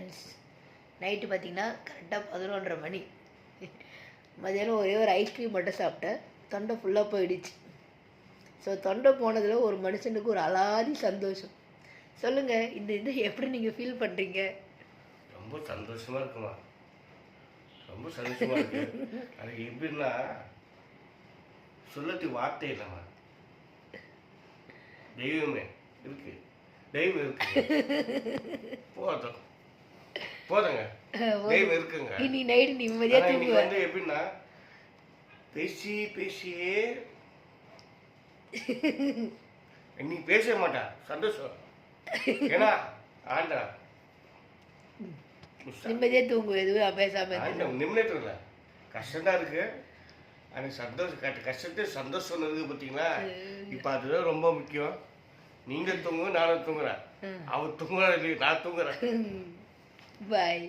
Friends. Night பார்த்தீங்கன்னா கரெக்டாக 11:30 மணி. மதியானம் ஒரே ஒரு ஐஸ்கிரீம் மட்டும் சாப்பிட்டேன். தொண்டை ஃபுல்லாக போயிடுச்சு. ஸோ தொண்டை போனதில் ஒரு மனுஷனுக்கு ஒரு அலாதி சந்தோஷம். சொல்லுங்கள், இந்த இது எப்படி நீங்கள் ஃபீல் பண்ணுறீங்க? ரொம்ப சந்தோஷமாக இருக்குமா, ரொம்ப சந்தோஷமாக இருக்கு. அது எப்படின்னா சொல்லத்துக்கு வார்த்தை இல்லைம்மா. தெய்வமே இருக்கு, தெய்வம் இருக்கு. போதும் போதுங்க, தெய்வம் இருக்குங்க. இனி நைட்டு நிம்மதியாக இன்னைக்கு வந்து எப்படின்னா பேசி பேசியே இன்னைக்கு பேச மாட்டா, சந்தோஷம். ஏன்னா ஆண்டா நிம்மதியாக தூங்கும், எதுவும் பேசாமல். நிம்மதியாக இல்லை, கஷ்டம்தான் இருக்கு. அந்த சந்தோஷம் கஷ்டத்தை சந்தோஷம் இருக்குது பார்த்தீங்களா. இப்போ அதுதான் ரொம்ப முக்கியம். நீங்கள் தூங்குங்க, நானும் தூங்குறேன். அவர் தூங்குறா இல்லையா, நான் தூங்குறேன். பாய்.